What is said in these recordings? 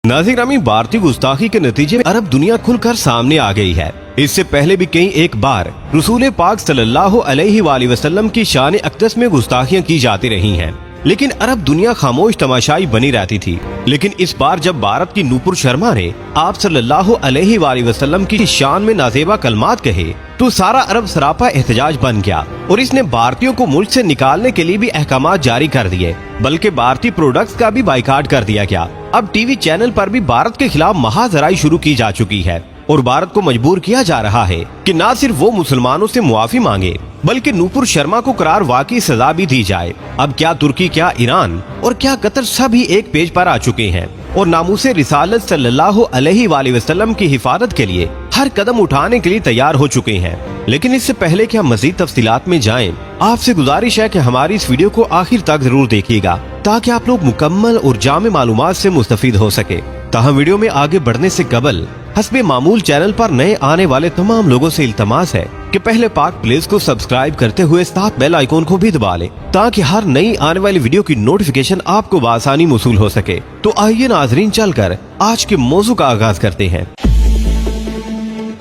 नाज़रीन ग्रामी, भारतीय गुस्ताखी के नतीजे में अरब दुनिया खुलकर सामने आ गई है। इससे पहले भी कई एक बार रसूल पाक सल्लल्लाहु अलैहि वसल्लम की शान अक़दस में गुस्ताखियां की जाती रही हैं, लेकिन अरब दुनिया खामोश तमाशाई बनी रहती थी। लेकिन इस बार जब भारत की नूपुर शर्मा ने आप सल्लल्लाहु अलैहि वसल्लम की शान में नाज़ेबा कलमात कहे तो सारा अरब सरापा एहतजाज बन गया और इसने भारतीयों को मुल्क से निकालने के लिए भी अहकामात जारी कर दिए, बल्कि भारतीय प्रोडक्ट्स का भी बाइकाट कर दिया गया। अब टीवी चैनल पर भी भारत के खिलाफ महाजराई शुरू की जा चुकी है और भारत को मजबूर किया जा रहा है कि न सिर्फ वो मुसलमानों से मुआफी मांगे बल्कि नूपुर शर्मा को करार वाकई सजा भी दी जाए। अब क्या तुर्की, क्या ईरान और क्या कतर सभी एक पेज पर आ चुके हैं और नामूसे रिसालत सल्लल्लाहु अलैहि वसल्लम की हिफाजत के लिए हर कदम उठाने के लिए तैयार हो चुके हैं। लेकिन इससे पहले कि हम मजीद तफसीलात में जाएं, आपसे गुजारिश है कि हमारी इस वीडियो को आखिर तक जरूर देखिएगा ताकि आप लोग मुकम्मल और जामे मालूमात से मुस्तफीद हो सके। ताहम वीडियो में आगे बढ़ने से कबल हस्बे मामूल चैनल पर नए आने वाले तमाम लोगों से इल्तमास है कि पहले पाक प्लेस को सब्सक्राइब करते हुए साथ बेल आइकॉन को भी दबा लें ताकि हर नई आने वाली वीडियो की नोटिफिकेशन आपको बआसानी मौसूल हो सके। तो आइए नाजरीन, चलकर आज के मौजू का आगाज करते हैं।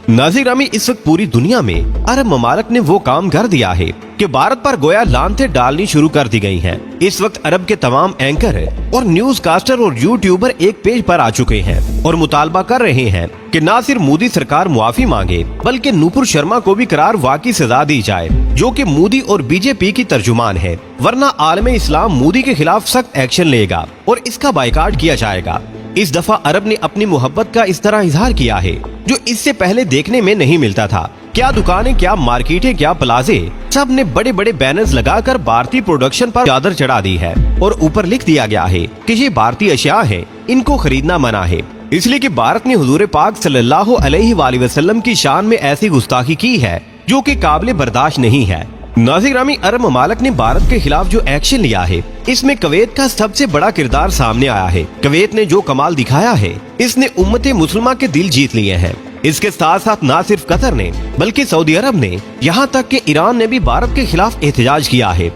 नाज़रीन ग्रामी, इस वक्त पूरी दुनिया में अरब ममालिक ने वो काम कर दिया है कि भारत पर गोया लानतें डालनी शुरू कर दी गई हैं। इस वक्त अरब के तमाम एंकर और न्यूज कास्टर और यूट्यूबर एक पेज पर आ चुके हैं और मुतालबा कर रहे हैं कि न सिर्फ मोदी सरकार मुआफी मांगे बल्कि नूपुर शर्मा को भी करार वाकई सजा दी जाए, जो कि मोदी और बीजेपी की तर्जुमान है, वरना आलमे इस्लाम मोदी के खिलाफ सख्त एक्शन लेगा और इसका बाइकाट किया जाएगा। इस दफा अरब ने अपनी मोहब्बत का इस तरह इजहार किया है जो इससे पहले देखने में नहीं मिलता था। क्या दुकानें, क्या मार्केटें, क्या प्लाजे, सब ने बड़े बड़े बैनर्स लगाकर भारतीय प्रोडक्शन पर चादर चढ़ा दी है और ऊपर लिख दिया गया है कि ये भारतीय अशिया है, इनको खरीदना मना है, इसलिए कि भारत ने हुजूर पाक सल्लल्लाहु अलैहि वसल्लम की शान में ऐसी गुस्ताखी की है जो कि काबिल बर्दाश्त नहीं है। नाज़रीन ग्रामी, अरब ममालिक ने भारत के खिलाफ जो एक्शन लिया है इसमें कुवैत का सबसे बड़ा किरदार सामने आया है। कुवैत ने जो कमाल दिखाया है इसने उम्मते मुसलमा के दिल जीत लिए हैं। इसके साथ साथ न सिर्फ कतर ने बल्कि सऊदी अरब ने, यहाँ तक कि ईरान ने भी भारत के खिलाफ एहतजाज किया है।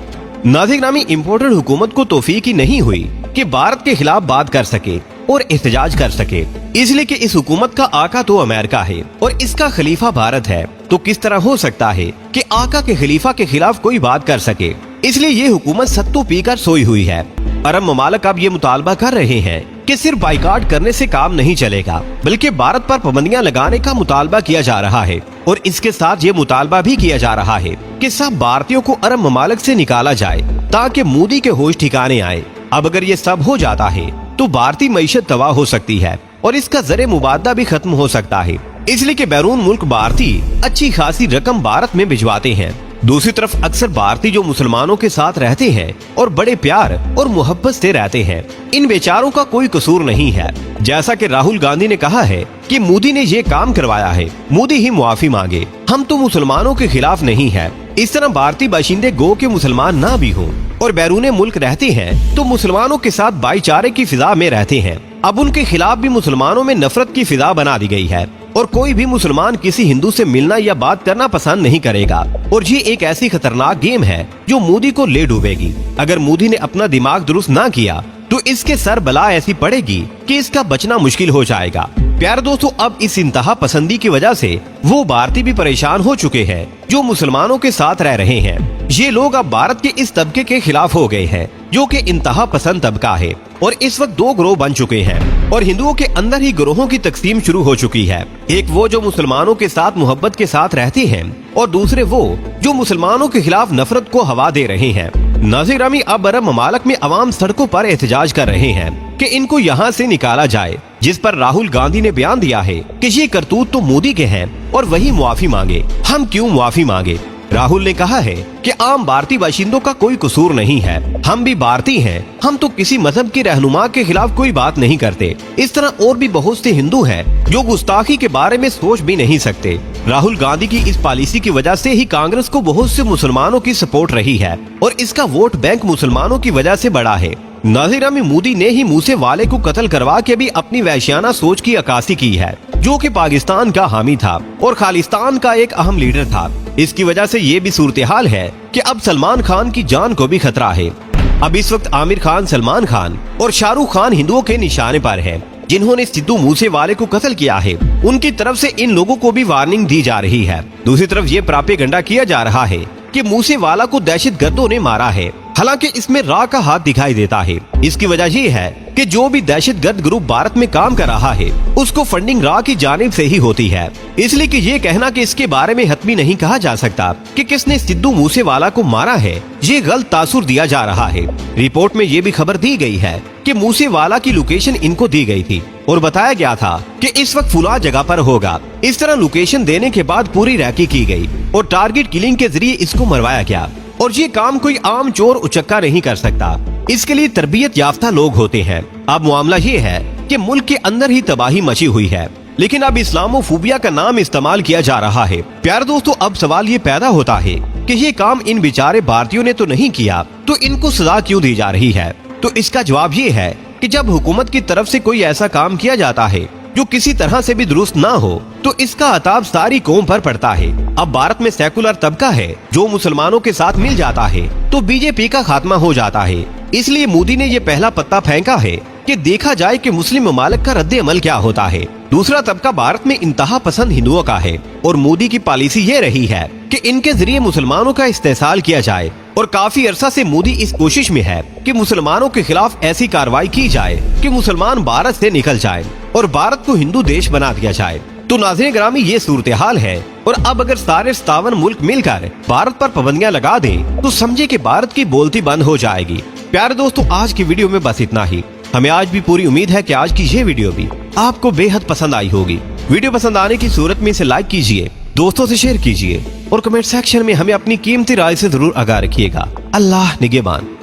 नाज़रीन ग्रामी, इम्पोर्टेड हुकूमत को तौफीक ही नहीं हुई कि भारत के खिलाफ बात कर सके और एहतजाज कर सके, इसलिए कि इस हुकूमत का आका तो अमेरिका है और इसका खलीफा भारत है। तो किस तरह हो सकता है कि आका के खलीफा के खिलाफ कोई बात कर सके? इसलिए ये हुकूमत सत्तू पीकर सोई हुई है। अरब ममालिक अब ये मुतालबा कर रहे हैं कि सिर्फ बाइकाट करने से काम नहीं चलेगा बल्कि भारत पर पाबंदियां लगाने का मुतालबा किया जा रहा है और इसके साथ ये मुतालबा भी किया जा रहा है कि सब भारतीयों को अरब ममालिक से निकाला जाए ताकि मोदी के होश ठिकाने आए। अब अगर ये सब हो जाता है तो भारतीय मईशत तबाह हो सकती है और इसका ज़रे मुबादला भी खत्म हो सकता है, इसलिए कि बैरून मुल्क भारतीय अच्छी खासी रकम भारत में भिजवाते हैं। दूसरी तरफ अक्सर भारतीय जो मुसलमानों के साथ रहते हैं और बड़े प्यार और मोहब्बत से रहते हैं, इन बेचारों का कोई कसूर नहीं है। जैसा कि राहुल गांधी ने कहा है कि मोदी ने ये काम करवाया है, मोदी ही मुआफी मांगे, हम तो मुसलमानों के खिलाफ नहीं है। इस तरह भारतीय बाशिंदे गो के मुसलमान ना भी हों और बैरूने मुल्क रहते हैं तो मुसलमानों के साथ भाईचारे की फिजा में रहते हैं। अब उनके खिलाफ भी मुसलमानों में नफरत की फिजा बना दी गई है और कोई भी मुसलमान किसी हिंदू से मिलना या बात करना पसंद नहीं करेगा और ये एक ऐसी खतरनाक गेम है जो मोदी को ले डूबेगी। अगर मोदी ने अपना दिमाग दुरुस्त ना किया तो इसके सर बला ऐसी पड़ेगी कि इसका बचना मुश्किल हो जाएगा। प्यारे दोस्तों, अब इस इंतहा पसंदी की वजह से वो भारतीय भी परेशान हो चुके हैं जो मुसलमानों के साथ रह रहे हैं। ये लोग अब भारत के इस तबके के खिलाफ हो गए हैं जो कि इंतहा पसंद तबका है और इस वक्त दो गिरोह बन चुके हैं और हिंदुओं के अंदर ही गिरोहों की तकसीम शुरू हो चुकी है। एक वो जो मुसलमानों के साथ मोहब्बत के साथ रहते हैं और दूसरे वो जो मुसलमानों के खिलाफ नफरत को हवा दे रहे हैं। नाज़रीन ग्रामी, अब अरब ममालिक में अवाम सड़कों पर एहतजाज कर रहे हैं कि इनको यहाँ से निकाला जाए, जिस पर राहुल गांधी ने बयान दिया है कि ये करतूत तो मोदी के हैं और वही मुआफी मांगे। हम क्यों मुआफी मांगे? राहुल ने कहा है कि आम भारतीय बाशिंदों का कोई कसूर नहीं है, हम भी भारतीय हैं, हम तो किसी मजहब के रहनुमा के खिलाफ कोई बात नहीं करते। इस तरह और भी बहुत से हिंदू हैं जो गुस्ताखी के बारे में सोच भी नहीं सकते। राहुल गांधी की इस पॉलिसी की वजह से ही कांग्रेस को बहुत से मुसलमानों की सपोर्ट रही है और इसका वोट बैंक मुसलमानों की वजह से बढ़ा है। नाज़रीन ग्रामी, मोदी ने ही मूसे वाले को कत्ल करवा के भी अपनी वहशियाना सोच की अक्कासी की है, जो कि पाकिस्तान का हामी था और खालिस्तान का एक अहम लीडर था। इसकी वजह से ये भी सूरत हाल है कि अब सलमान खान की जान को भी खतरा है। अब इस वक्त आमिर खान, सलमान खान और शाहरुख खान हिंदुओं के निशाने पर है जिन्होंने सिद्धू मूसेवाले को कत्ल किया है, उनकी तरफ से इन लोगों को भी वार्निंग दी जा रही है। दूसरी तरफ ये प्रोपेगेंडा किया जा रहा है कि मूसेवाला को दहशतगर्दों ने मारा है। हालांकि इसमें रा का हाथ दिखाई देता है। इसकी वजह ये है कि जो भी दहशतगर्द ग्रुप भारत में काम कर रहा है, उसको फंडिंग रा की जानिब से ही होती है। इसलिए कि ये कहना कि इसके बारे में हतमी नहीं कहा जा सकता कि किसने सिद्धू मूसेवाला को मारा है, ये गलत तासुर दिया जा रहा है। रिपोर्ट में ये भी खबर दी गई है कि मूसेवाला की लोकेशन इनको दी गई थी और बताया गया था कि इस वक्त फुला जगह पर होगा। इस तरह लोकेशन देने के बाद पूरी रैकी की गई और टारगेट किलिंग के जरिए इसको मरवाया गया। और ये काम कोई आम चोर उचक्का नहीं कर सकता, इसके लिए तरबियत याफ्ता लोग होते हैं। अब मामला ये है कि मुल्क के अंदर ही तबाही मची हुई है, लेकिन अब इस्लामोफोबिया का नाम इस्तेमाल किया जा रहा है। प्यारे दोस्तों, अब सवाल ये पैदा होता है कि ये काम इन बेचारे भारतीयों ने तो नहीं किया, तो इनको सजा क्यों दी जा रही है? तो इसका जवाब ये है कि जब हुकूमत की तरफ से कोई ऐसा काम किया जाता है जो किसी तरह से भी दुरुस्त ना हो, तो इसका अताब सारी कौम पर पड़ता है। अब भारत में सेकुलर तबका है जो मुसलमानों के साथ मिल जाता है, तो बीजेपी का खात्मा हो जाता है। इसलिए मोदी ने ये पहला पत्ता फेंका है कि देखा जाए कि मुस्लिम ममालिक का रद्द अमल क्या होता है। दूसरा तबका भारत में इंतहा पसंद हिंदुओं का है और मोदी की पॉलिसी ये रही है कि इनके जरिए मुसलमानों का इस्तेसाल किया जाए। और काफी अरसा से मोदी इस कोशिश में है कि मुसलमानों के खिलाफ ऐसी कार्रवाई की जाए कि मुसलमान भारत से निकल जाए और भारत को हिंदू देश बना दिया जाए। तो नाज़रीन ग्रामी, ये सूरत हाल है। और अब अगर सारे 57 मुल्क मिलकर भारत पर पाबंदियां लगा दें, तो समझे कि भारत की बोलती बंद हो जाएगी। प्यारे दोस्तों, आज की वीडियो में बस इतना ही। हमें आज भी पूरी उम्मीद है कि आज की ये वीडियो भी आपको बेहद पसंद आई होगी। वीडियो पसंद आने की सूरत में इसे लाइक कीजिए, दोस्तों से शेयर कीजिए और कमेंट सेक्शन में हमें अपनी कीमती राय से जरूर आगाह रखिएगा। अल्लाह निगहबान।